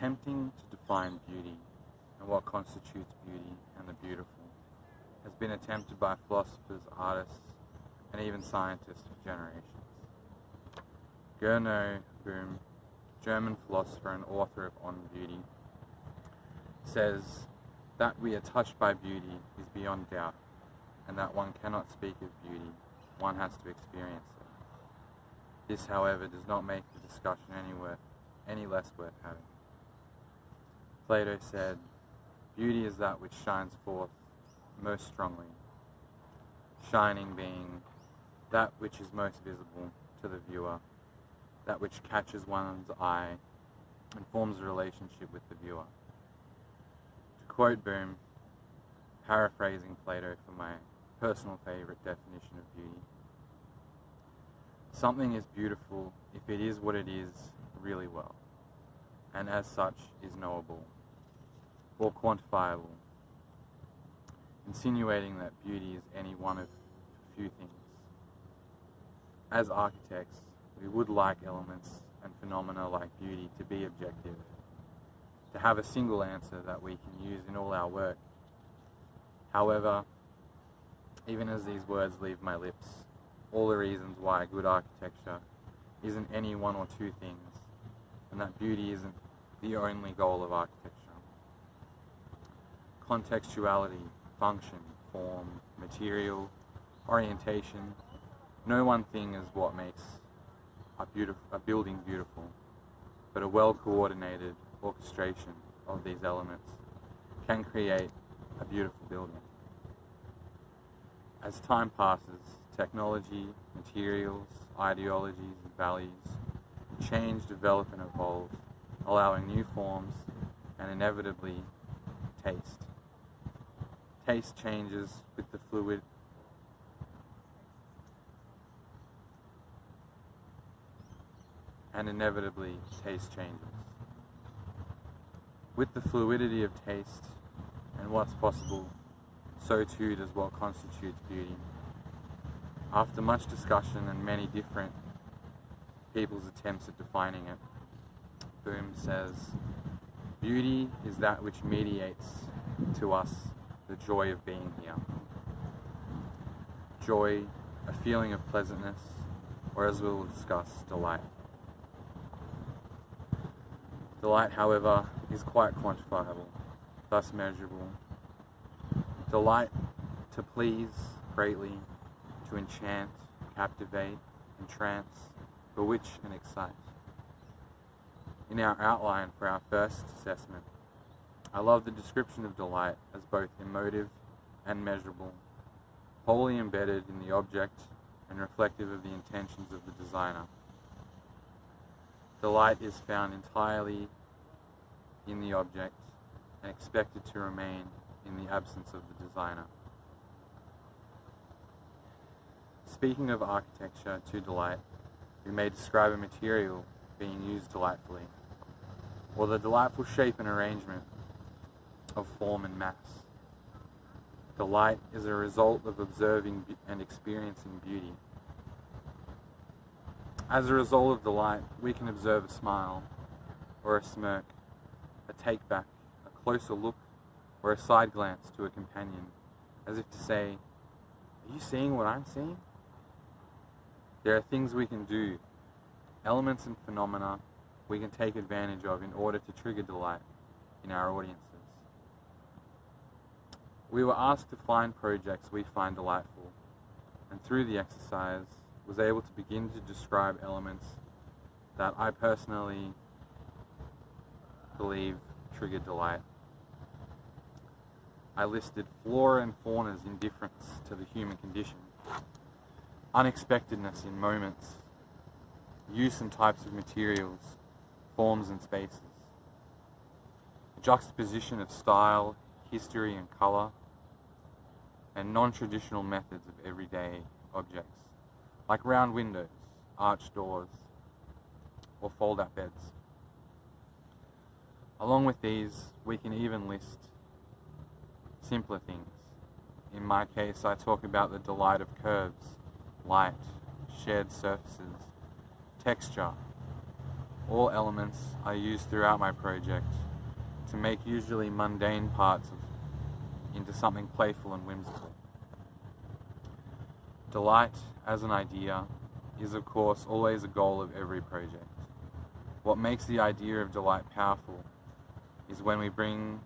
Attempting to define beauty and what constitutes beauty and the beautiful has been attempted by philosophers, artists, and even scientists for generations. Gernot Bohme, German philosopher and author of On Beauty, says that we are touched by beauty is beyond doubt, and that one cannot speak of beauty, one has to experience it. This, however, does not make the discussion any less worth having. Plato said, "Beauty is that which shines forth most strongly, shining being that which is most visible to the viewer, that which catches one's eye and forms a relationship with the viewer." To quote Bohme, paraphrasing Plato for my personal favourite definition of beauty, something is beautiful if it is what it is really well, and as such is knowable, or quantifiable, insinuating that beauty is any one of a few things. As architects, we would like elements and phenomena like beauty to be objective, to have a single answer that we can use in all our work. However, even as these words leave my lips, all the reasons why good architecture isn't any one or two things, and that beauty isn't the only goal of architecture. Contextuality, function, form, material, orientation, no one thing is what makes a building beautiful, but a well-coordinated orchestration of these elements can create a beautiful building. As time passes, technology, materials, ideologies, and values change, develop, and evolve, allowing new forms and inevitably taste. Taste changes with the fluid and inevitably taste changes. With the fluidity of taste and what's possible, so too does what constitutes beauty. After much discussion and many different people's attempts at defining it, Bohme says, "Beauty is that which mediates to us the joy of being here. Joy, a feeling of pleasantness, or as we will discuss, delight. Delight, however, is quite quantifiable, thus measurable. Delight to please greatly, to enchant, captivate, entrance, bewitch, and excite. In our outline for our first assessment, I love the description of delight as both emotive and measurable, wholly embedded in the object and reflective of the intentions of the designer. Delight is found entirely in the object and expected to remain in the absence of the designer. Speaking of architecture to delight, we may describe a material being used delightfully, or the delightful shape and arrangement of form and mass. Delight is a result of observing and experiencing beauty. As a result of delight, we can observe a smile, or a smirk, a take-back, a closer look, or a side glance to a companion, as if to say, "Are you seeing what I'm seeing?" There are things we can do, elements and phenomena we can take advantage of in order to trigger delight in our audiences. We were asked to find projects we find delightful, and through the exercise was able to begin to describe elements that I personally believe triggered delight. I listed flora and fauna's indifference to the human condition, unexpectedness in moments, use and types of materials, forms and spaces, the juxtaposition of style, history and colour, and non-traditional methods of everyday objects, like round windows, arched doors, or fold-out beds. Along with these, we can even list simpler things. In my case, I talk about the delight of curves, light, shared surfaces, texture, all elements I use throughout my project to make usually mundane parts into something playful and whimsical. Delight as an idea is of course always a goal of every project. What makes the idea of delight powerful is when we bring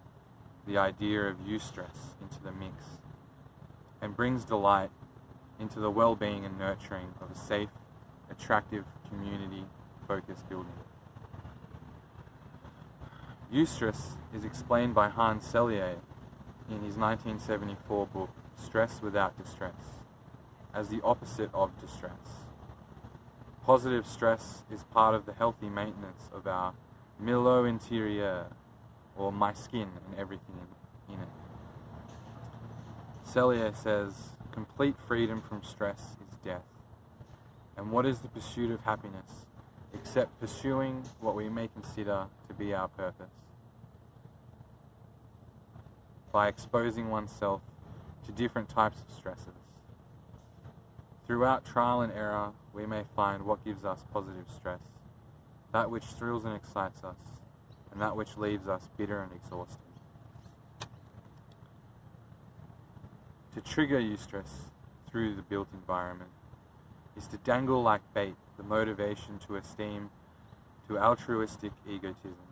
the idea of eustress into the mix and brings delight into the well-being and nurturing of a safe, attractive, community-focused building. Eustress is explained by Hans Selye in his 1974 book, Stress Without Distress, as the opposite of distress. Positive stress is part of the healthy maintenance of our milieu intérieur, or my skin and everything in it. Selye says, complete freedom from stress is death. And what is the pursuit of happiness except pursuing what we may consider to be our purpose? By exposing oneself to different types of stresses. Throughout trial and error, we may find what gives us positive stress, that which thrills and excites us, and that which leaves us bitter and exhausted. To trigger eustress through the built environment is to dangle like bait the motivation to esteem to altruistic egotism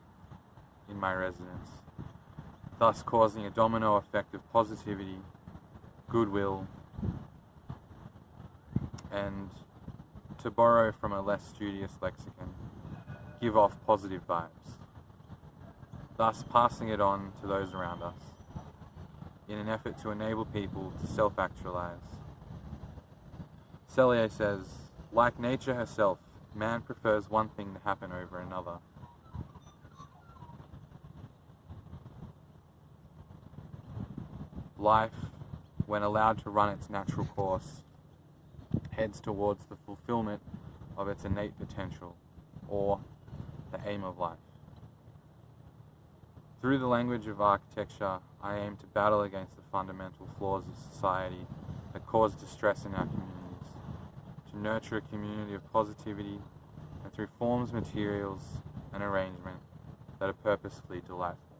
in my residence, thus causing a domino effect of positivity, goodwill, and, to borrow from a less studious lexicon, give off positive vibes, thus passing it on to those around us in an effort to enable people to self-actualize. Selye says, like nature herself, man prefers one thing to happen over another. Life, when allowed to run its natural course, heads towards the fulfillment of its innate potential, or the aim of life. Through the language of architecture, I aim to battle against the fundamental flaws of society that cause distress in our communities, to nurture a community of positivity, and through forms, materials, and arrangement that are purposefully delightful.